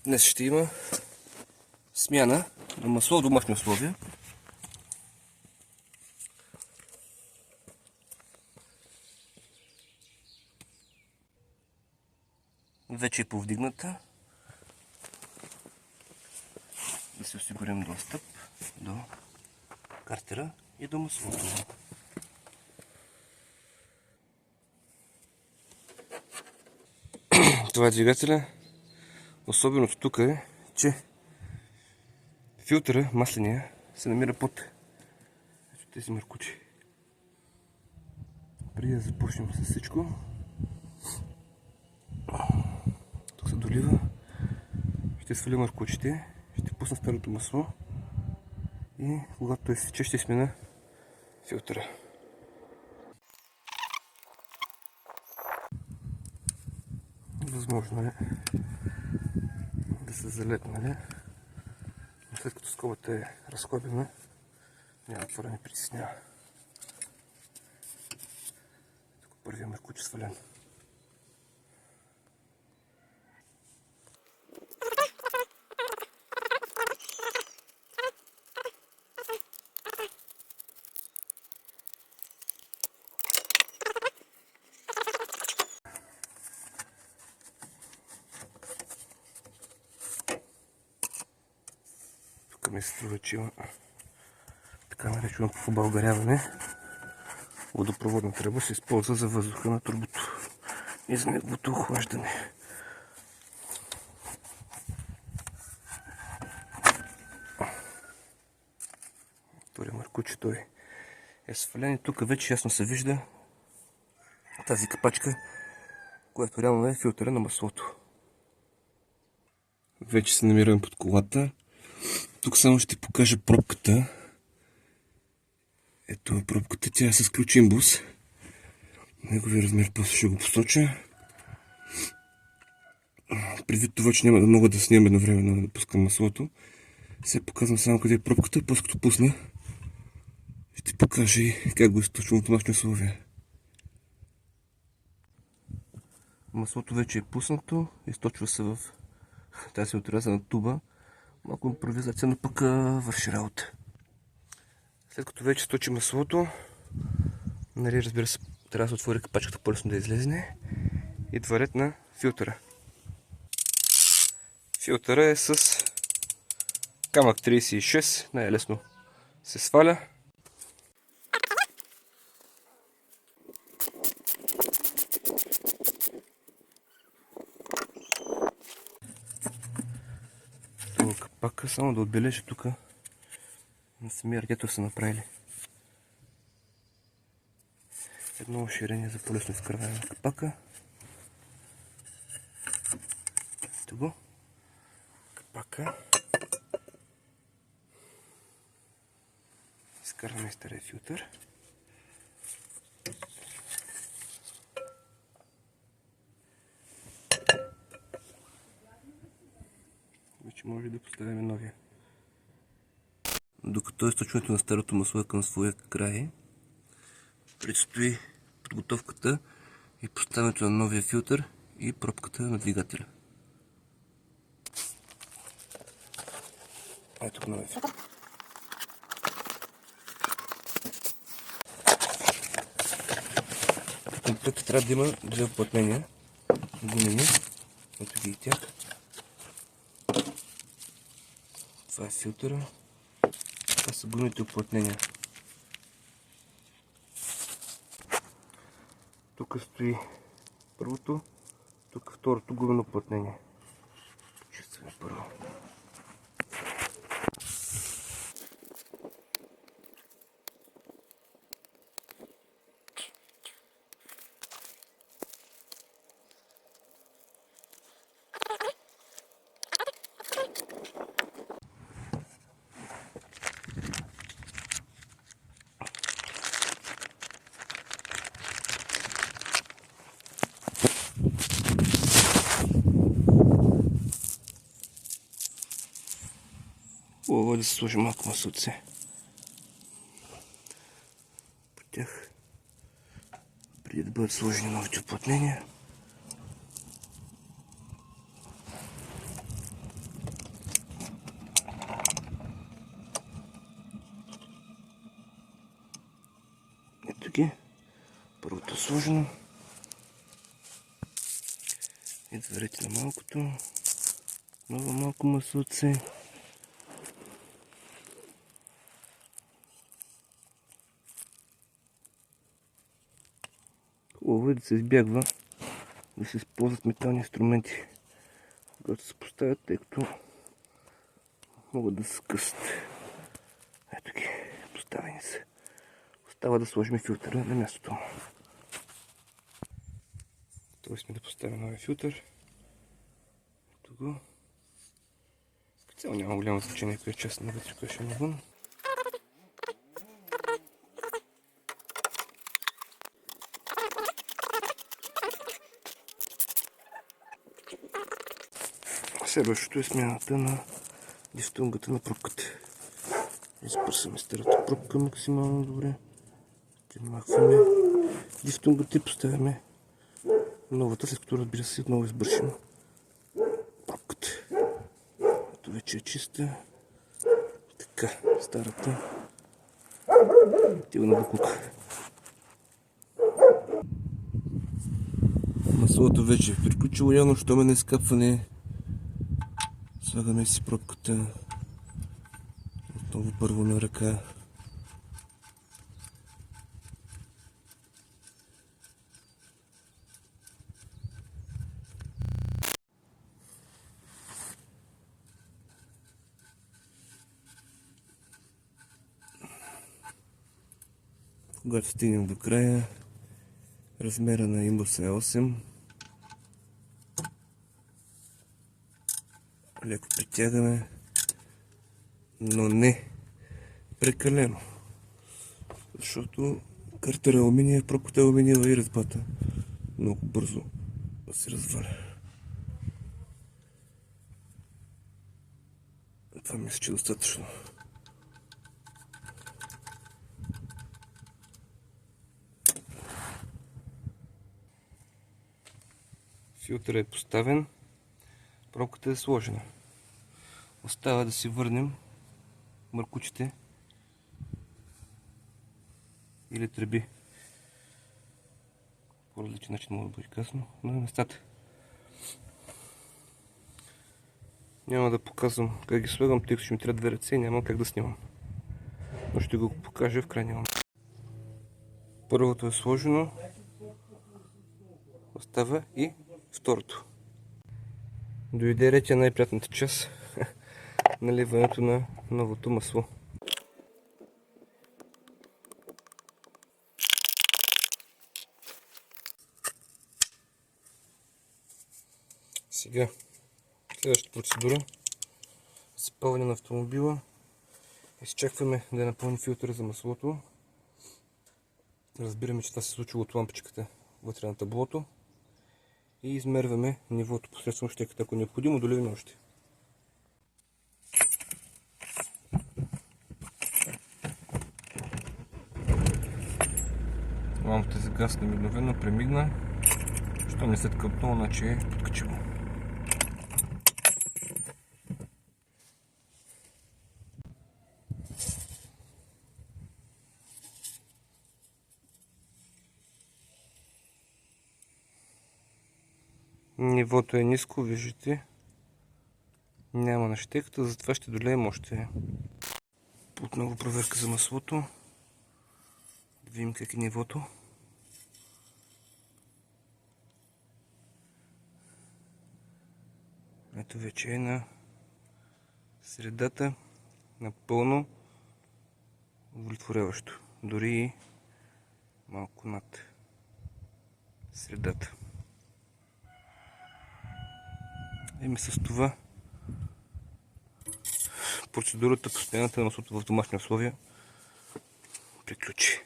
Днес ще има смяна на масло в домашни условия. Вече е повдигната. Да си осигурим достъп до картера и до маслото. Това е двигателя. Особеното тук е, че филтъра, масления, се намира под тези маркучи. Преди да започнем с всичко, тук се долива, ще сваля маркучите, ще пусна старото масло и когато той изсече, ще смена филтъра. Възможно е да се залепне, но след като скобата е разхлабена, няма какво да ни притеснява. Тук първият маркуч е свален. Ми се струва, че има така нареченото побългаряване. Водопроводна тръба се използва за въздуха на турбото и за неговото охлаждане. Втория маркуч, той е свален и тук вече ясно се вижда тази капачка, която реално е филтъра на маслото. Вече се намираме под колата. Тук само ще покажа пробката. Ето е пробката, тя е с ключ имбус. Неговия размер после ще го посоча. Предвид това, че няма да мога да снимам едновременно да пускам маслото, сега показвам само къде е пробката, после като пусна ще покажа и как го източвам в домашни условия. Маслото вече е пуснато, източва се в тази отрязана туба. Малко импровизация, но пък върши работа. След като вече сточи маслото, нали, разбира се, трябва да се отвори капачката по-лесно да излезне. Идва ред на филтъра. Филтъра е с камък 36, най-лесно се сваля. Това капака, само да отбележа тук на самия радиатор са направили едно уширение за по-лесно изкърване на капака. Ето го. Капака. Изкарваме стария филтър. Вече може да поставим новия. Докато източването на старото масло е към своя край, предстои подготовката и поставянето на новия филтър и пробката на двигателя. Ето го новия филтър. В комплекта трябва да има две уплътнения гумени. Ето ги и тях. Това е филтъра. Това са гумените уплътнения. Тук стои първото, тук второто гумено уплътнение. Почистваме първо. Хубаво да се сложи малко маслоце по тях, преди да бъдат сложени новите уплътнения. сложено. Идва ред на малкото. Много малко маслоце. Хубаво е да се избягва да се използват метални инструменти, когато се поставят, тъй като могат да се скъсат. Ето ги, поставени са. Остава да сложим филтъра на мястото. Готови сме да поставим новия филтър. Ето го. В цяло няма голямо значение коя част навътре, коя ще е навън. Следващото е смяната на дифтунгата на пробката. Изпърсваме старата пробка максимално добре. Махваме дифтунгата и поставяме новата, след като, разбира се, отново избършим пробката. Ето вече е чиста. Така, старата отива на буклука. Маслото вече е приключило, явно, щом е на изкапване. Слагаме си пробката отново първо на ръка. Когато стигнем до края, размера на имбуса е 8. Леко притягаме, но не прекалено, защото картера алуминия, пробката е алуминиева и резбата много бързо се разваля. Това мисля, че е достатъчно. Филтърът е поставен, пробката е сложена. Остава да си върнем мъркучите или тръби. По различен начин може да бъде казано на местата. Няма да показвам как ги слагам, тъй като ще ми трябва две ръце и няма как да снимам. Но ще го покажа в крайния момент. Първото е сложено. Остава и второто. Дойде рече най-приятната част. Наливането на новото масло. Сега следващата процедура. Запълване на автомобила. Изчакваме да напълни филтъра за маслото. Разбираме, че това се случва от лампичката вътре на таблото. И измерваме нивото посредством щеката, ако е необходимо, доливаме още. Лампата загасна мигновено, премигна. Що не след къпнало, значи е подкачило. Нивото е ниско, виждате. Няма на щеката, затова ще долеем още. Отново проверка за маслото. Да видим как е нивото. Ето вече е на средата, напълно удовлетворяващо. Дори и малко над средата. Еми с това процедурата по смяната на маслото в домашни условия приключи.